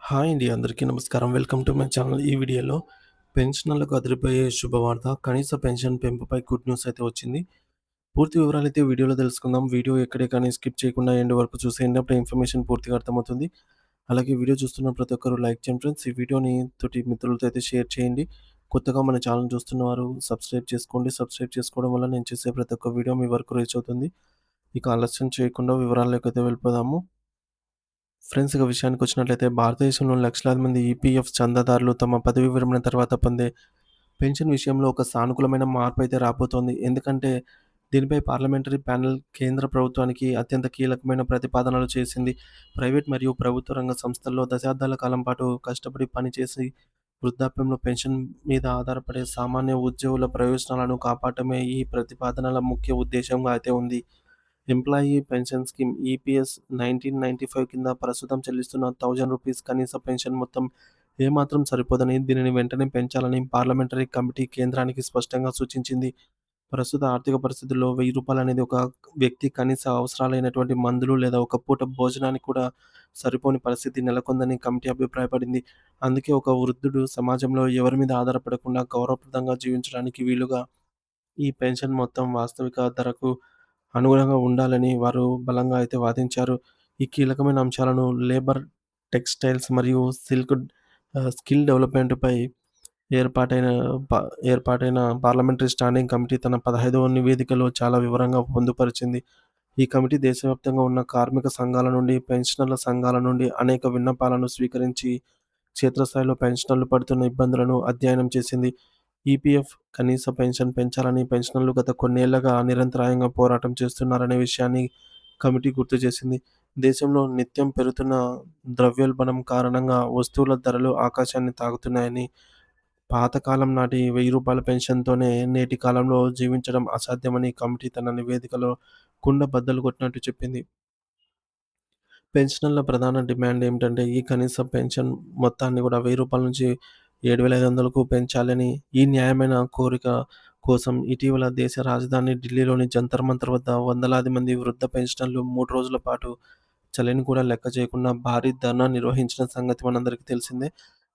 Hi అండి. అందరికీ నమస్కారం. Welcome to my channel. ఈ వీడియోలో పెన్షనర్లకు అదిరిపోయే శుభవార్త. కనీస పెన్షన్ పెంపుపై గుడ్ న్యూస్ అయితే వచ్చింది. పూర్తి వివరాలైతే వీడియోలో తెలుసుకుందాం. వీడియో ఎక్కడే కానీ స్కిప్ చేయకుండా ఎండ్ వరకు చూసేయండి. అప్పుడే ఇన్ఫర్మేషన్ పూర్తిగా అర్థమవుతుంది. అలాగే వీడియో చూస్తున్న ప్రతి ఒక్కరు లైక్ చేయండి ఫ్రెండ్స్. ఈ వీడియోని తోటి మిత్రులతో అయితే షేర్ చేయండి. కొత్తగా మన ఛానల్ చూస్తున్నవారు సబ్స్క్రైబ్ చేసుకోండి. సబ్స్క్రైబ్ చేసుకోవడం వల్ల నేను చేసే ప్రతి ఒక్క వీడియో మీ వరకు రీచ్ అవుతుంది. ఇక ఆలస్యం చేయకుండా వివరాల్లోకైతే వెళ్ళిపోదాము. ఫ్రెండ్స్ ఇక విషయానికొచ్చినట్లయితే భారతదేశంలోని లక్షలాది మంది ఈపీఎఫ్ చందాదారులు తమ పదవీ విరమణ తర్వాత పొందే పెన్షన్ విషయంలో ఒక సానుకూలమైన మార్పు అయితే రాబోతోంది. ఎందుకంటే దీనిపై పార్లమెంటరీ ప్యానెల్ కేంద్ర ప్రభుత్వానికి అత్యంత కీలకమైన ప్రతిపాదనలు చేసింది. ప్రైవేట్ మరియు ప్రభుత్వ రంగ సంస్థల్లో దశాబ్దాల కాలం పాటు కష్టపడి పనిచేసి వృద్ధాప్యంలో పెన్షన్ మీద ఆధారపడే సామాన్య ఉద్యోగుల ప్రయోజనాలను కాపాడటమే ఈ ప్రతిపాదనల ముఖ్య ఉద్దేశంగా అయితే ఉంది. ఎంప్లాయీ పెన్షన్ స్కీమ్ ఈపీఎస్ 1995 కింద ప్రస్తుతం చెల్లిస్తున్న ₹1000 కనీస పెన్షన్ మొత్తం ఏమాత్రం సరిపోదని, దీనిని వెంటనే పెంచాలని పార్లమెంటరీ కమిటీ కేంద్రానికి స్పష్టంగా సూచించింది. ప్రస్తుత ఆర్థిక పరిస్థితుల్లో ₹1000 అనేది ఒక వ్యక్తి కనీస అవసరాలైనటువంటి మందులు లేదా ఒక పూట భోజనానికి కూడా సరిపోని పరిస్థితి నెలకొందని కమిటీ అభిప్రాయపడింది. అందుకే ఒక వృద్ధుడు సమాజంలో ఎవరి మీద ఆధారపడకుండా గౌరవప్రదంగా జీవించడానికి వీలుగా ఈ పెన్షన్ మొత్తం వాస్తవిక ధరకు అనుగుణంగా ఉండాలని వారు బలంగా అయితే వాదించారు. ఈ కీలకమైన అంశాలను లేబర్, టెక్స్‌టైల్స్ మరియు స్కిల్ డెవలప్‌మెంట్‌పై ఏర్పాటైన ప ఏర్పాటైన పార్లమెంటరీ స్టాండింగ్ కమిటీ తన 15వ నివేదికలో చాలా వివరంగా పొందుపరిచింది. ఈ కమిటీ దేశవ్యాప్తంగా ఉన్న కార్మిక సంఘాల నుండి, పెన్షనర్ల సంఘాల నుండి అనేక విన్నపాలను స్వీకరించి క్షేత్రస్థాయిలో పెన్షనర్లు పడుతున్న ఇబ్బందులను అధ్యయనం చేసింది. ఈపీఎఫ్ కనీస పెన్షన్ పెంచాలని పెన్షనర్లు గత కొన్నేళ్లుగా నిరంతరాయంగా పోరాటం చేస్తున్నారనే విషయాన్ని కమిటీ గుర్తు చేసింది. దేశంలో నిత్యం పెరుగుతున్న ద్రవ్యోల్బణం కారణంగా వస్తువుల ధరలు ఆకాశాన్ని తాకుతున్నాయని, పాతకాలం నాటి ₹1000 పెన్షన్‌తోనే నేటి కాలంలో జీవించడం అసాధ్యమని కమిటీ తన నివేదికలో కుండ బద్దలు కొట్టినట్టు చెప్పింది. పెన్షనర్ల ప్రధాన డిమాండ్ ఏమిటంటే, ఈ కనీస పెన్షన్ మొత్తాన్ని కూడా ₹1000 నుంచి 7,500కు పెంచాలని. ఈ న్యాయమైన కోరిక కోసం ఇటీవల దేశ రాజధాని ఢిల్లీలోని జంతర్ మంతర్ వద్ద వందలాది మంది వృద్ధ పెన్షనర్లు 3 రోజుల పాటు చలిని కూడా లెక్క చేయకుండా భారీ ధర్నా నిర్వహించిన సంగతి మనందరికీ తెలిసిందే.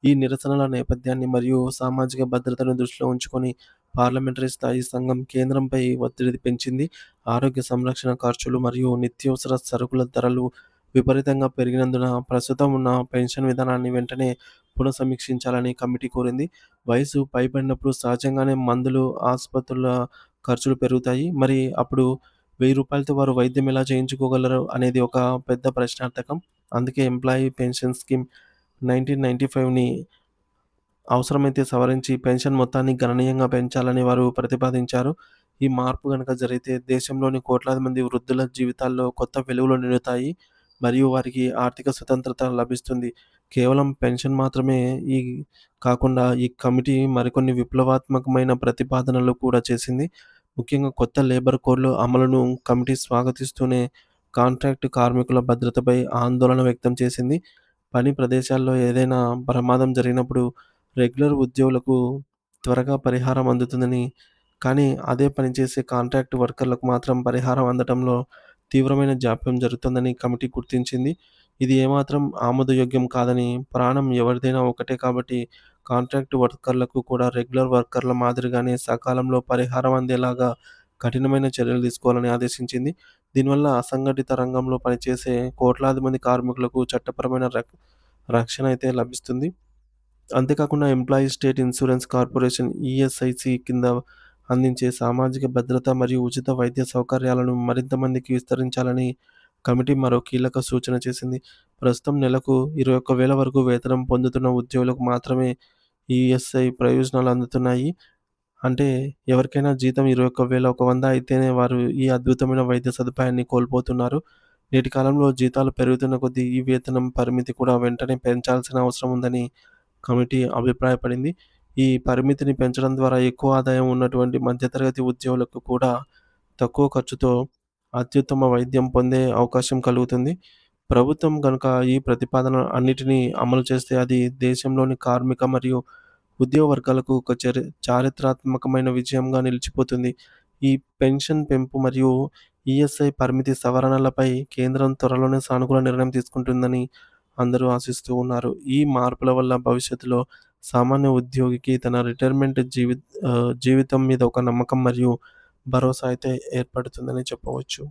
ఈ నిరసనల నేపథ్యాన్ని మరియు సామాజిక భద్రతను దృష్టిలో ఉంచుకొని పార్లమెంటరీ స్థాయి సంఘం కేంద్రంపై ఒత్తిడి పెంచింది. ఆరోగ్య సంరక్షణ ఖర్చులు మరియు నిత్యావసర సరుకుల ధరలు విపరీతంగా పెరిగినందున ప్రస్తుతం ఉన్న పెన్షన్ విధానాన్ని వెంటనే పునఃసమీక్షించాలని కమిటీ కోరింది. వయసు పైబడినప్పుడు సహజంగానే మందులు, ఆసుపత్రుల ఖర్చులు పెరుగుతాయి. మరి అప్పుడు ₹1000తో వారు వైద్యం ఎలా చేయించుకోగలరు అనేది ఒక పెద్ద ప్రశ్నార్థకం. అందుకే ఎంప్లాయీ పెన్షన్ స్కీమ్ 1995ని అవసరమైతే సవరించి పెన్షన్ మొత్తాన్ని గణనీయంగా పెంచాలని వారు ప్రతిపాదించారు. ఈ మార్పు గనక జరిగితే దేశంలోని కోట్లాది మంది వృద్ధుల జీవితాల్లో కొత్త వెలుగులు నిండుతాయి. మరియు వారికి ఆర్థిక స్వతంత్రత లభిస్తుంది. కేవలం పెన్షన్ మాత్రమే ఈ కాకుండా ఈ కమిటీ మరికొన్ని విప్లవాత్మకమైన ప్రతిపాదనలు కూడా చేసింది. ముఖ్యంగా కొత్త లేబర్ కోడ్‌ల అమలును కమిటీ స్వాగతిస్తూనే కాంట్రాక్ట్ కార్మికుల భద్రతపై ఆందోళన వ్యక్తం చేసింది. పని ప్రదేశాల్లో ఏదైనా ప్రమాదం జరిగినప్పుడు రెగ్యులర్ ఉద్యోగులకు త్వరగా పరిహారం అందుతుందని, కానీ అదే పనిచేసే కాంట్రాక్ట్ వర్కర్లకు మాత్రం పరిహారం అందటంలో తీవ్రమైన జాప్యం జరుగుతుందని కమిటీ గుర్తించింది. ఇది ఏమాత్రం ఆమోదయోగ్యం కాదని, ప్రాణం ఎవరిదైనా ఒకటే కాబట్టి కాంట్రాక్ట్ వర్కర్లకు కూడా రెగ్యులర్ వర్కర్ల మాదిరిగానే సకాలంలో పరిహారం అందేలాగా కఠినమైన చర్యలు తీసుకోవాలని ఆదేశించింది. దీనివల్ల అసంఘటిత రంగంలో పనిచేసే కోట్లాది మంది కార్మికులకు చట్టపరమైన రక్షణ అయితే లభిస్తుంది. అంతేకాకుండా employees state insurance corporation ESIC కింద అందించే సామాజిక భద్రత మరియు ఉచిత వైద్య సౌకర్యాలను మరింత మందికి విస్తరించాలని కమిటీ మరో కీలక సూచన చేసింది. ప్రస్తుతం నెలకు 21,000 వరకు వేతనం పొందుతున్న ఉద్యోగులకు మాత్రమే ఈఎస్ఐ ప్రయోజనాలు అందుతున్నాయి. అంటే ఎవరికైనా జీతం 21,000 ఒక 100 అయితేనే వారు ఈ అద్భుతమైన వైద్య సదుపాయాన్ని కోల్పోతున్నారు. నేటి కాలంలో జీతాలు పెరుగుతున్న కొద్దీ ఈ వేతనం పరిమితి కూడా వెంటనే పెంచాల్సిన అవసరం ఉందని కమిటీ అభిప్రాయపడింది. ఈ పరిమితిని పెంచడం ద్వారా ఎక్కువ ఆదాయం ఉన్నటువంటి మధ్యతరగతి ఉద్యోగులకు కూడా తక్కువ ఖర్చుతో అత్యుత్తమ వైద్యం పొందే అవకాశం కలుగుతుంది. ప్రభుత్వం గనుక ఈ ప్రతిపాదన అన్నిటినీ అమలు చేస్తే అది దేశంలోని కార్మిక మరియు ఉద్యోగ వర్గాలకు ఒక చారిత్రాత్మకమైన విజయంగా నిలిచిపోతుంది. ఈ పెన్షన్ పెంపు మరియు ఈఎస్ఐ పరిమితి సవరణలపై కేంద్రం త్వరలోనే సానుకూల నిర్ణయం తీసుకుంటుందని అందరూ ఆశిస్తూ ఉన్నారు. ఈ మార్పుల వల్ల భవిష్యత్తులో సామాన్య ఉద్యోగికి తన రిటైర్మెంట్ జీవితం మీద ఒక నమ్మకం మరియు భరోసా అయితే ఏర్పడుతుందని చెప్పవచ్చు.